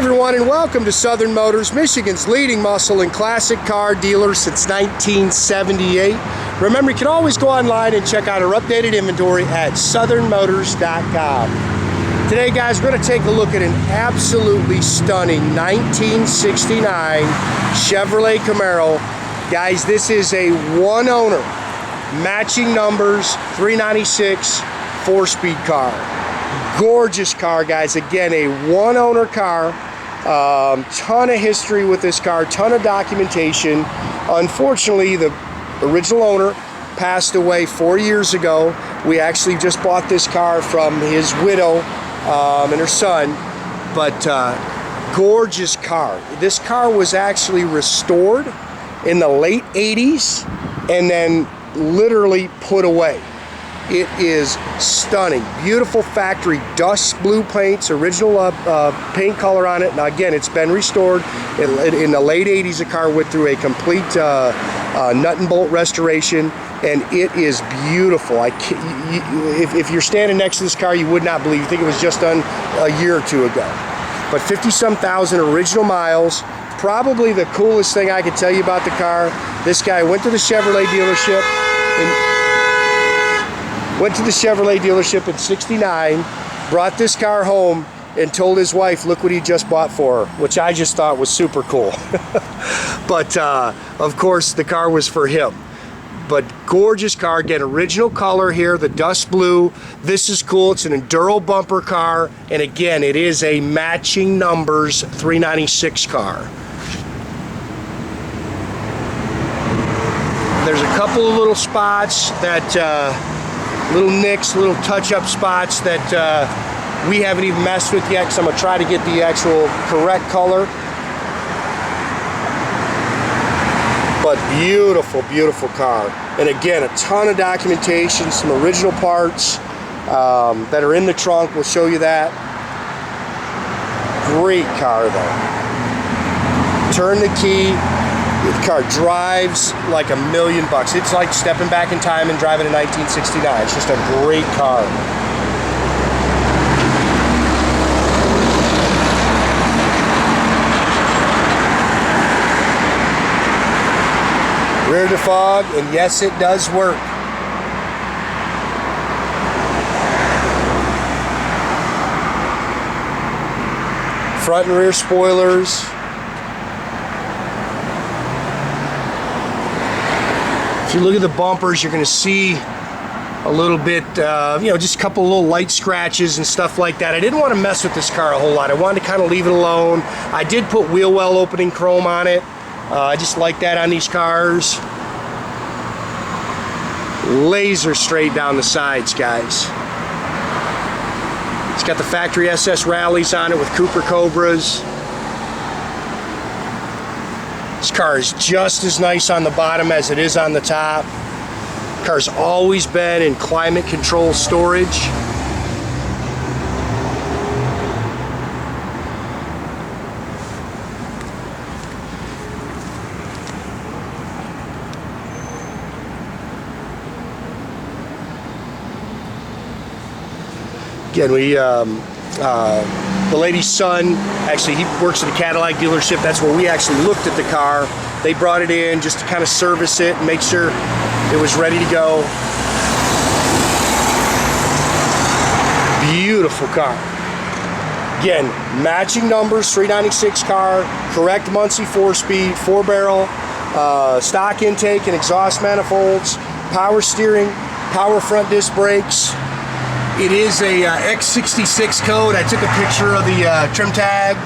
everyone, and welcome to Southern Motors, Michigan's leading muscle and classic car dealer since 1978. Remember, you can always go online and check out our updated inventory at southernmotors.com. Today, guys, we're going to take a look at an absolutely stunning 1969 Chevrolet Camaro. Guys, this is a one-owner, matching numbers, 396 4-speed car. Gorgeous car, guys. Again, a one-owner car. Ton of history with this car, ton of documentation. Unfortunately, the original owner passed away 4 years ago. We actually just bought this car from his widow and her son. But gorgeous car. This car was actually restored in the late 80s and then literally put away. It is stunning. Beautiful factory Dusk blue paints, original paint color on it. Now again, it's been restored. In the late 80s, the car went through a complete nut and bolt restoration, and it is beautiful. If you're standing next to this car, you would not believe. You think it was just done a year or two ago. But 50-some thousand original miles. Probably the coolest thing I could tell you about the car. This guy went to the Chevrolet dealership in '69, brought this car home, and told his wife, look what he just bought for her, which I just thought was super cool. But of course, the car was for him. But gorgeous car. Again, original color here, the Dusk blue. This is cool. It's an enduro bumper car, and again, it is a matching numbers 396 car. There's a couple of little spots that little nicks, little touch-up spots that we haven't even messed with yet, because I'm going to try to get the actual correct color. But beautiful, beautiful car. And again, a ton of documentation, some original parts that are in the trunk. We'll show you that. Great car, though. Turn the key. The car drives like $1,000,000. It's like stepping back in time and driving a 1969. It's just a great car. Rear defog, and yes, it does work. Front and rear spoilers. If you look at the bumpers, you're going to see a little bit, just a couple little light scratches and stuff like that. I didn't want to mess with this car a whole lot. I wanted to kind of leave it alone. I did put wheel well opening chrome on it. I just like that on these cars. Laser straight down the sides, guys. It's got the Factory SS rallies on it with Cooper Cobras. This car is just as nice on the bottom as it is on the top. The car's always been in climate control storage. Again, the lady's son, actually, he works at a Cadillac dealership. That's where we actually looked at the car. They brought it in just to kind of service it and make sure it was ready to go. Beautiful car. Again, matching numbers, 396 car, correct Muncie 4-speed, 4-barrel, stock intake and exhaust manifolds, power steering, power front disc brakes. It is a X66 code. I took a picture of the trim tag.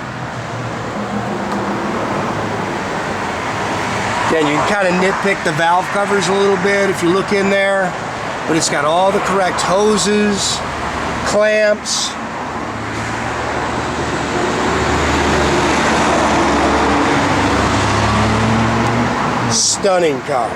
Again, you can kind of nitpick the valve covers a little bit if you look in there, but it's got all the correct hoses, clamps. Stunning car.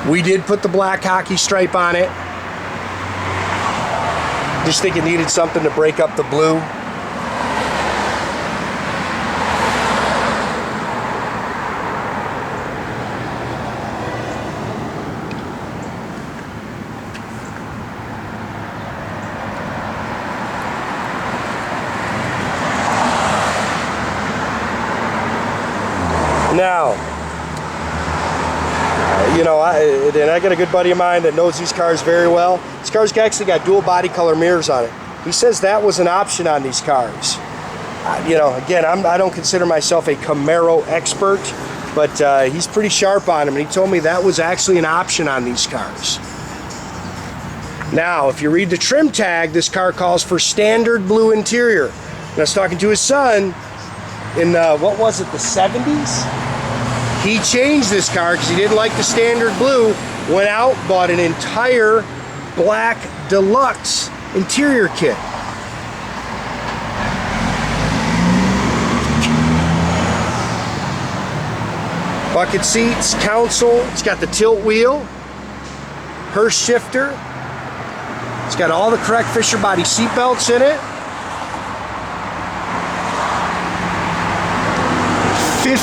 We did put the black hockey stripe on it. Just think it needed something to break up the blue. Now, you know, I got a good buddy of mine that knows these cars very well. This car's actually got dual body color mirrors on it. He says that was an option on these cars. You know, again, I don't consider myself a Camaro expert, but he's pretty sharp on them, and he told me that was actually an option on these cars. Now, if you read the trim tag, this car calls for standard blue interior. And I was talking to his son in, what was it, the 70s? He changed this car because he didn't like the standard blue, went out, bought an entire black deluxe interior kit. Bucket seats, console, it's got the tilt wheel, Hurst shifter, it's got all the correct Fisher body seat belts in it.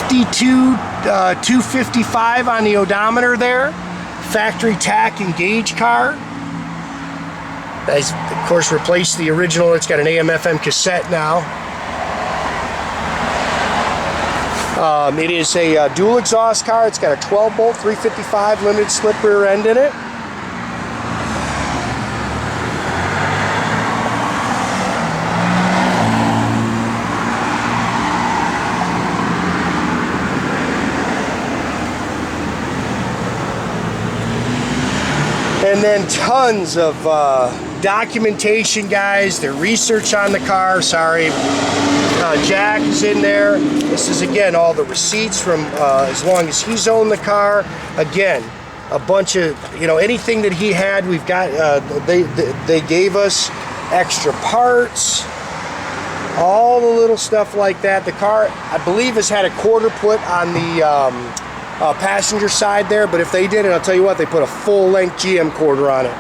255 on the odometer there. Factory tach and gauge car. That's, of course, replaced the original. It's got an AM/FM cassette now. It is a dual exhaust car. It's got a 12-bolt 355 limited slip rear end in it. And then tons of documentation, guys. The research on the car. Sorry, Jack is in there. This is, again, all the receipts from as long as he's owned the car. Again, a bunch of, you know, anything that he had, we've got. They gave us extra parts, all the little stuff like that. The car, I believe, has had a quarter put on the passenger side there, but if they did it, I'll tell you what, they put a full-length GM quarter on it.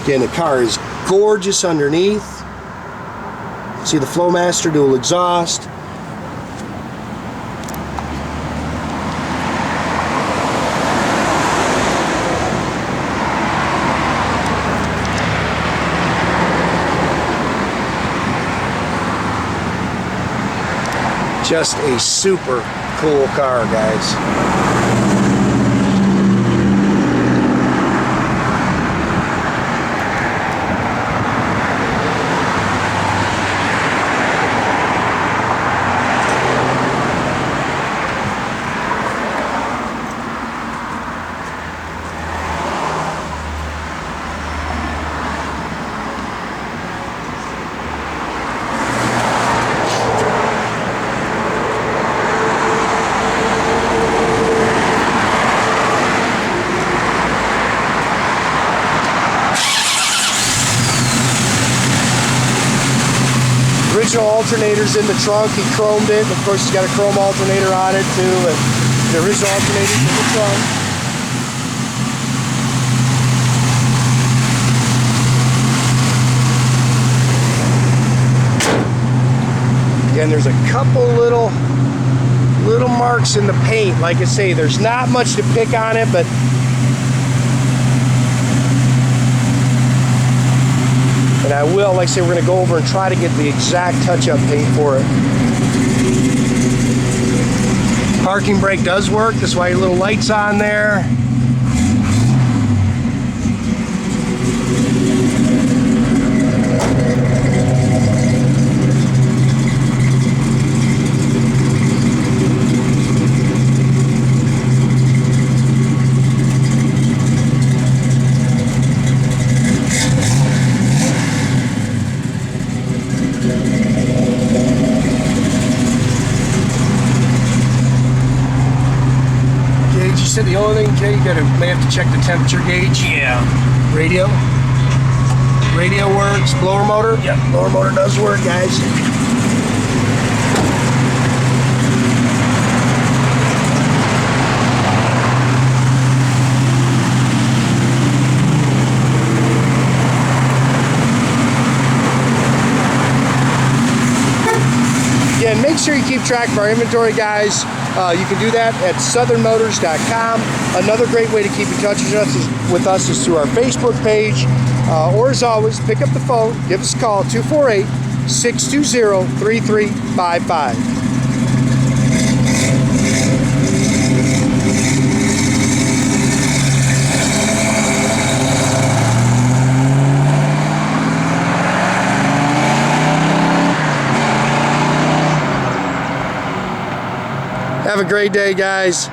Again, the car is gorgeous underneath. See the Flowmaster dual exhaust. Just a super cool car, guys. Original alternators in the trunk. He chromed it. Of course, he's got a chrome alternator on it too, and the original alternators in the trunk. Again, there's a couple little marks in the paint. Like I say, there's not much to pick on it, but and I will, like I say, we're going to go over and try to get the exact touch-up paint for it. Parking brake does work. That's why your little light's on there. The only thing, Jay, you may have to check the temperature gauge. Yeah. Radio works. Blower motor. Yep. Blower motor does work, guys. Again, make make sure you keep track of our inventory, guys. You can do that at southernmotors.com. Another great way to keep in touch with us is through our Facebook page. Or as always, pick up the phone, give us a call, 248-620-3355. Have a great day, guys.